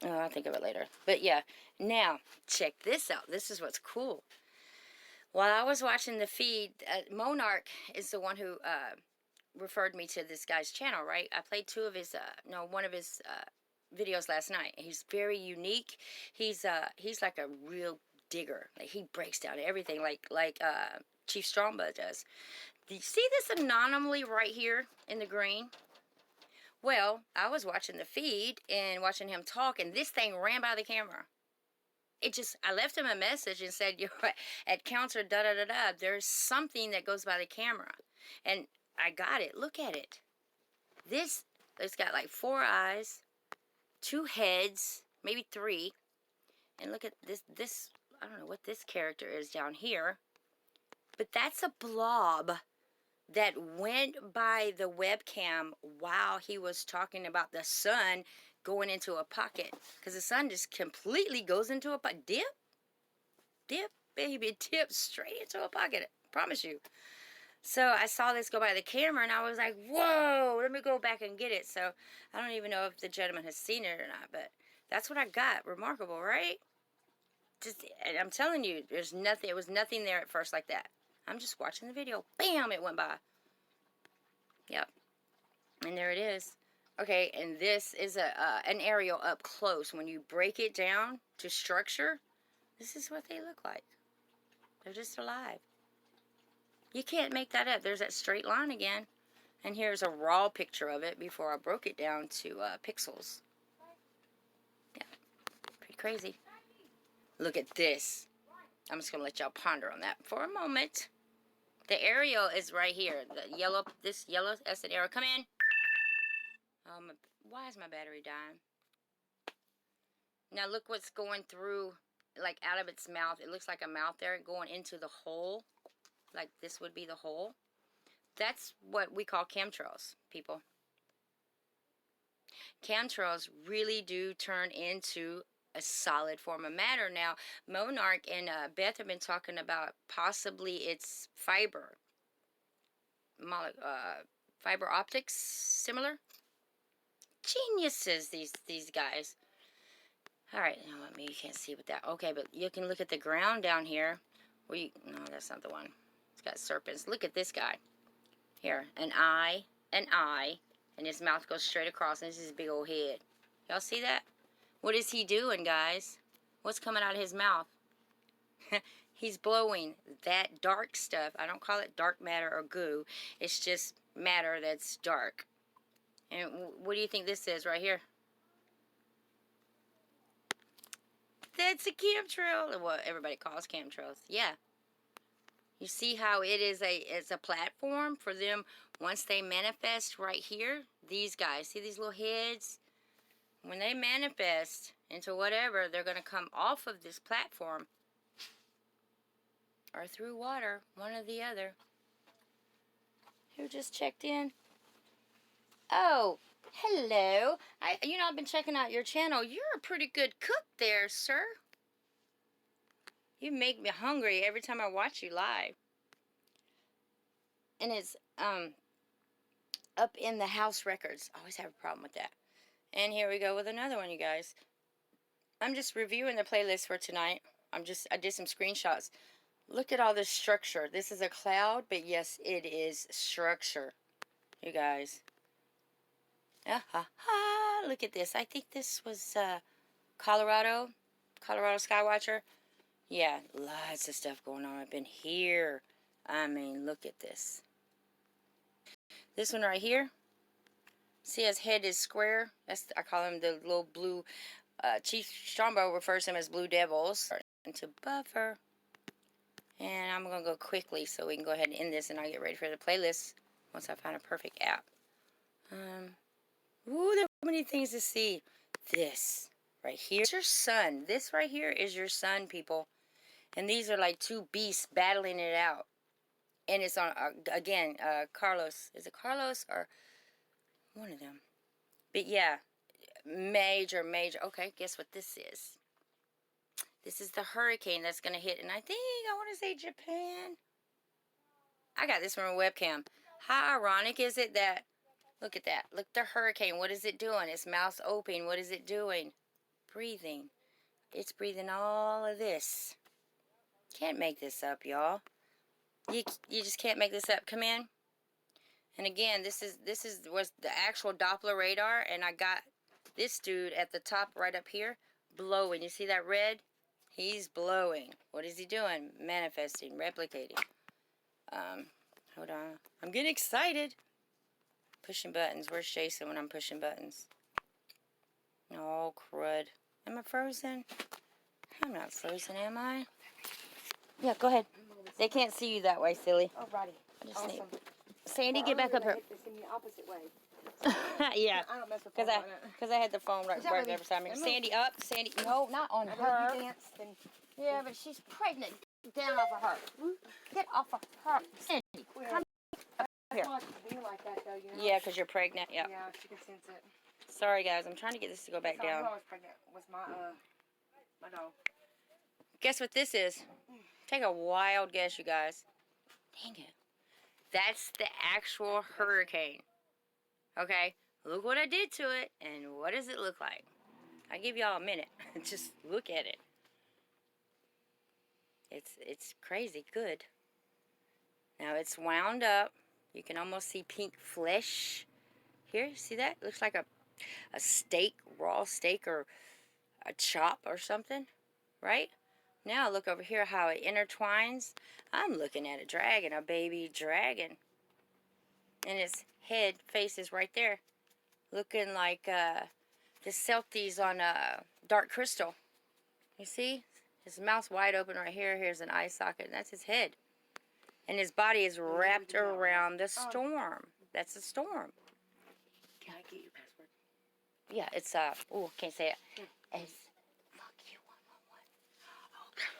I'll think of it later. But yeah, now, check this out. This is what's cool. While I was watching the feed, Monarch is the one who referred me to this guy's channel, right? I played one of his videos last night. He's very unique. He's like a real digger. Like, he breaks down everything like Chief Strongbow does. Do you see this anomaly right here in the green? Well, I was watching the feed and watching him talk, and this thing ran by the camera. I left him a message and said, you're at counter da-da-da-da. There's something that goes by the camera. And I got it. Look at it. This it's got like 4 eyes, 2 heads, maybe 3. And look at this, I don't know what this character is down here. But that's a blob that went by the webcam while he was talking about the sun going into a pocket. Because the sun just completely goes into a pocket. Dip, baby, dip straight into a pocket. I promise you. So I saw this go by the camera and I was like, whoa, let me go back and get it. So I don't even know if the gentleman has seen it or not, but that's what I got. Remarkable, right? Just, and I'm telling you, there's nothing, it was nothing there at first like that. I'm just watching the video. Bam, it went by. Yep. And there it is. Okay, and this is an aerial up close. When you break it down to structure, this is what they look like. They're just alive. You can't make that up. There's that straight line again. And here's a raw picture of it before I broke it down to pixels. Yeah, pretty crazy. Look at this. I'm just going to let y'all ponder on that for a moment. The aerial is right here. The yellow, this yellow essence arrow. Come in. Why is my battery dying? Now look what's going through, like out of its mouth. It looks like a mouth there going into the hole. Like this would be the hole. That's what we call chemtrails, people. Chemtrails really do turn into a solid form of matter. Now, Monarch and Beth have been talking about possibly it's fiber optics, similar. Geniuses, these guys. All right, now let me, you can't see with that. Okay, but you can look at the ground down here. No, that's not the one. It's got serpents. Look at this guy. Here, an eye, and his mouth goes straight across, and this is his big old head. Y'all see that? What is he doing, guys? What's coming out of his mouth? He's blowing that dark stuff. I don't call it dark matter or goo. It's just matter that's dark. And what do you think this is right here? That's a chemtrail. What everybody calls chemtrails. Yeah. You see how it's a platform for them once they manifest right here? These guys, see these little heads? When they manifest into whatever, they're going to come off of this platform or through water, one or the other. Who just checked in? Oh, hello. I've been checking out your channel. You're a pretty good cook there, sir. You make me hungry every time I watch you live. And it's up in the house records. I always have a problem with that. And here we go with another one, you guys. I'm just reviewing the playlist for tonight. I did some screenshots. Look at all this structure. This is a cloud, but yes, it is structure. You guys. Look at this. I think this was Colorado Skywatcher. Yeah, lots of stuff going on up in here. I mean, look at this. This one right here. See, his head is square. I call him the little blue. Chief Strongbow refers to him as blue devils. Into buffer. And I'm going to go quickly so we can go ahead and end this and I'll get ready for the playlist once I find a perfect app. Ooh, there are so many things to see. This right here is your sun. This right here is your sun, people. And these are like two beasts battling it out. And it's on, again, Carlos. Is it Carlos or one of them? But yeah, major. Okay, guess what this is? This is the hurricane that's going to hit. And I want to say Japan. I got this from a webcam. How ironic is it that, look at that. Look, the hurricane. What is it doing? Its mouth's open. What is it doing? Breathing. It's breathing all of this. Can't make this up, y'all. You just can't make this up. Come in. And again, this was the actual Doppler radar, and I got this dude at the top right up here blowing. You see that red? He's blowing. What is he doing? Manifesting, replicating. Hold on. I'm getting excited. Pushing buttons. Where's Jason when I'm pushing buttons? Oh, crud. Am I frozen? I'm not frozen, am I? Yeah, go ahead. They can't see you that way, silly.
Alrighty.
I just
Awesome.
need... Sandy, get back up here.
It's in the opposite way.
Yeah.
I don't mess with
Because
phones like that.
I had the phone right
Is that
right
baby?
beside me.
Emma?
Sandy up, Sandy. No, not on
I
her.
bet you danced and
Yeah, but she's pregnant. Get down off of her. Get off of her. Sandy, come here.
That's why she's being like that, though, you know?
Yeah, because you're pregnant. Yep.
Yeah, she can sense it.
Sorry, guys. I'm trying to get this to go back
That's how I
down.
was pregnant. Was my dog.
Guess what this is? Take a wild guess, you guys. Dang it. That's the actual hurricane. Okay? Look what I did to it, and what does it look like? I give y'all a minute. Just look at it. It's crazy good. Now it's wound up. You can almost see pink flesh. Here, you see that? Looks like a steak, raw steak, or a chop or something, right? Now look over here how it intertwines. I'm looking at a dragon, a baby dragon. And its head faces right there. Looking like the Celties on Dark Crystal. You see? His mouth's wide open right here. Here's an eye socket. And that's his head. And his body is wrapped around the storm. That's a storm.
Can I get your password?
Yeah, it's, oh, can't say it. It's, fuck you,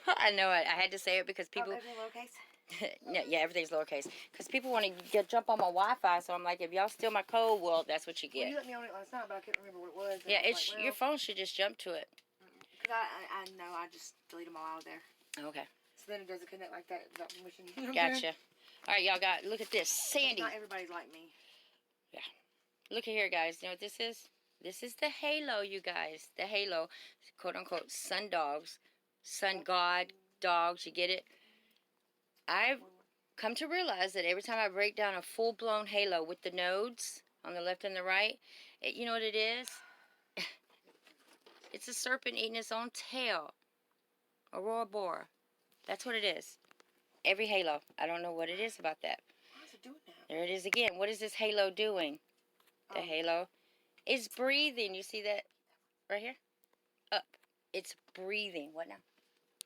111. I know it. I had to say it because people...
Everything lowercase?
Yeah, everything's lowercase. Because people want to jump on my Wi-Fi, so I'm like, if y'all steal my code, well, that's what you
Well, you
get.
let me on it last night, but I couldn't remember what it was.
Yeah,
I was like,
your phone should just jump to it.
Because I know, I just deleted them all out of there.
Okay.
So then it doesn't connect like that without permission.
Gotcha. All right, y'all look at this. Sandy.
Not everybody's like me.
Yeah. Look at here, guys. You know what this is? This is the halo, you guys. The halo, quote-unquote, sun dogs. Sun god dogs, you get it? I've come to realize that every time I break down a full-blown halo with the nodes on the left and the right, you know what it is? It's a serpent eating its own tail. Aurora Bora. That's what it is. Every halo. I don't know what it is about that.
Why is it doing that?
There it is again. What is this halo doing? The halo is breathing. You see that right here? Up. It's breathing. What now?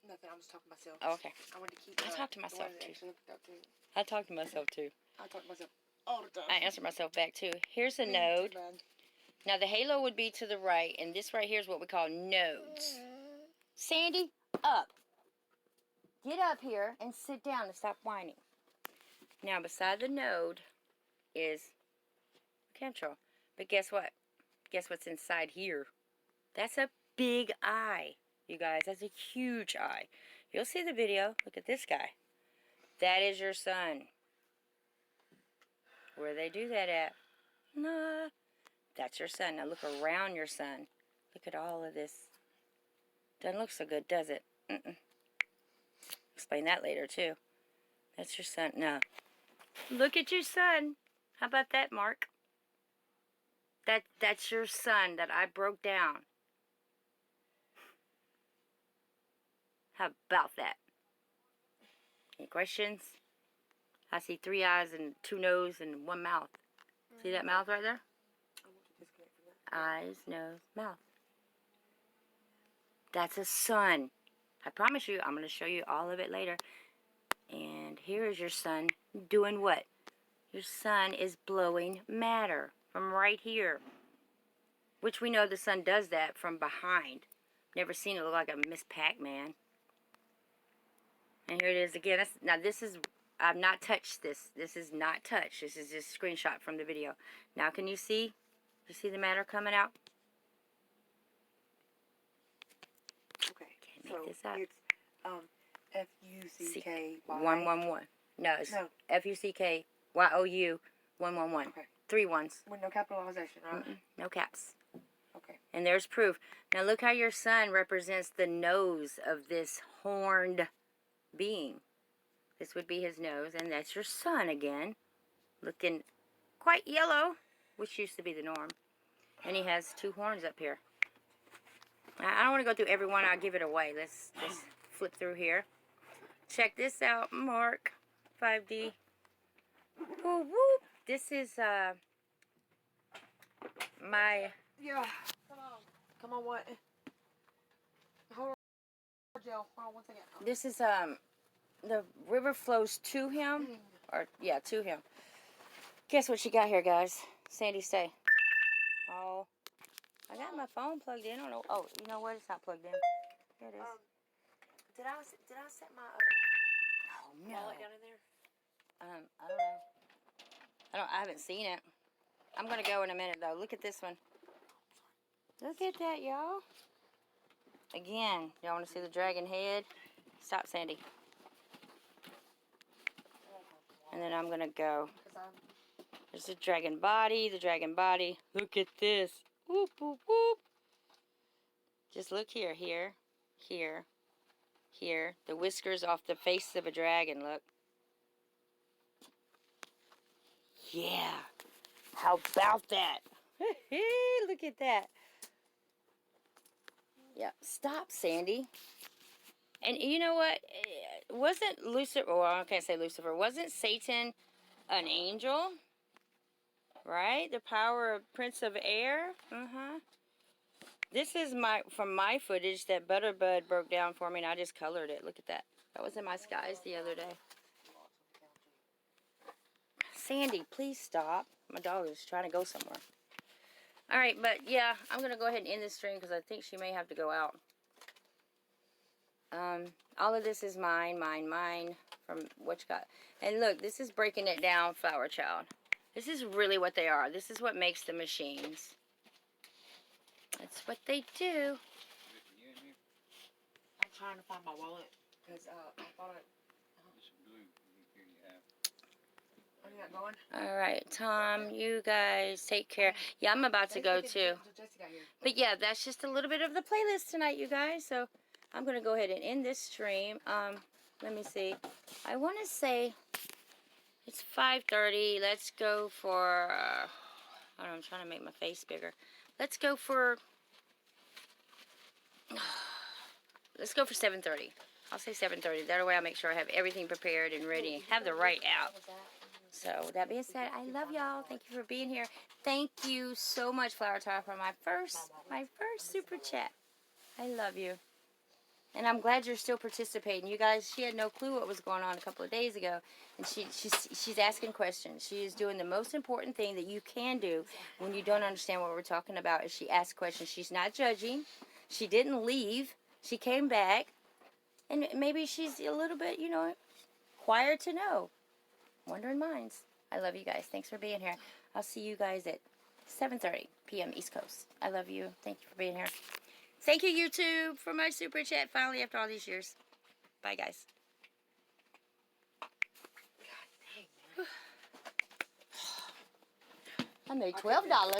Nothing, I'm just talking to myself.
Oh, okay.
I wanted to keep
I talk to myself,
the one that
too.
actually looked up to.
I talk to myself too.
I talk to myself all the time.
I answer myself back too. Here's a node. Now the halo would be to the right, and this right here is what we call nodes. Sandy, up. Get up here and sit down and stop whining. Now beside the node is chemtrail. But guess what? Guess what's inside here? That's a big eye, you guys. That's a huge eye. You'll see the video. Look at this guy. That is your sun. Where they do that at? Nah. That's your sun. Now look around your sun. Look at all of this. Doesn't look so good, does it? Explain that later, too. That's your sun. No. Look at your sun. How about that, Mark? That's your sun that I broke down. How about that? Any questions? I see 3 eyes and 2 noses and 1 mouth. See that mouth right there? Eyes, nose, mouth. That's a sun. I promise you, I'm going to show you all of it later. And here is your sun doing what? Your sun is blowing matter from right here. Which we know the sun does that from behind. Never seen it look like a Miss Pac-Man. And here it is again. Now this is, I've not touched this. This is not touched. This is just a screenshot from the video. Now can you see? You see the matter coming out?
Okay.
Can't make this up.
It's F-U-C-K-Y.
111. No, it's F-U-C-K-Y-O-U 111.
Okay.
3 ones.
With no capitalization, right?
No caps.
Okay.
And there's proof. Now look how your sun represents the nose of this horned being. This would be his nose, and that's your sun again. Looking quite yellow, which used to be the norm. And he has 2 horns up here. Now, I don't want to go through every one. I'll give it away. Let's just flip through here. Check this out, Mark. 5D. Woo woo. This is my...
Yeah. Come on. Come on, what? Hold on, Joe. Hold on 1 second.
This is the river flows to him, or yeah, to him. Guess what she got here, guys? Sandy, stay. Oh, I got my phone plugged in. I don't know. Oh, you know what? It's not plugged in. Here it is.
Did I set my
Oh no.
wallet down in there?
I don't know. I haven't seen it. I'm gonna go in a minute though. Look at this one. Look at that, y'all. Again, y'all want to see the dragon head? Stop, Sandy. And then I'm gonna go. There's the dragon body. The dragon body. Look at this. Whoop whoop whoop. Just look here, here, here, here. The whiskers off the face of a dragon. Look. Yeah. How about that? Look at that. Yeah. Stop, Sandy. And you know what? Wasn't Lucifer, well, I can't say Lucifer, wasn't Satan an angel? Right? The power of Prince of Air? This is from my footage that Butterbud broke down for me, and I just colored it. Look at that. That was in my skies the other day. Sandy, please stop. My dog is trying to go somewhere. All right, but yeah, I'm going to go ahead and end this stream because I think she may have to go out. All of this is mine from what you got. And look, this is breaking it down, Flower Child. This is really what they are. This is what makes the machines. That's what they do.
I'm trying to find my wallet because I thought are you not going?
All right, Tom, you guys take care. Yeah, I'm about to go too. But yeah, that's just a little bit of the playlist tonight, you guys. So I'm going to go ahead and end this stream. Let me see. I want to say it's 5:30. Let's go for, I don't know, I'm trying to make my face bigger. Let's go for 7:30. I'll say 7:30. That way I'll make sure I have everything prepared and ready and have the right app. So with that being said, I love y'all. Thank you for being here. Thank you so much, Flower Child, for my first super chat. I love you. And I'm glad you're still participating. You guys, she had no clue what was going on a couple of days ago. And she's asking questions. She is doing the most important thing that you can do when you don't understand what we're talking about is she asks questions. She's not judging. She didn't leave. She came back. And maybe she's a little bit, wired to know. Wondering minds. I love you guys. Thanks for being here. I'll see you guys at 7:30 p.m. East Coast. I love you. Thank you for being here. Thank you, YouTube, for my super chat finally after all these years. Bye, guys.
God dang, man.
I made $12.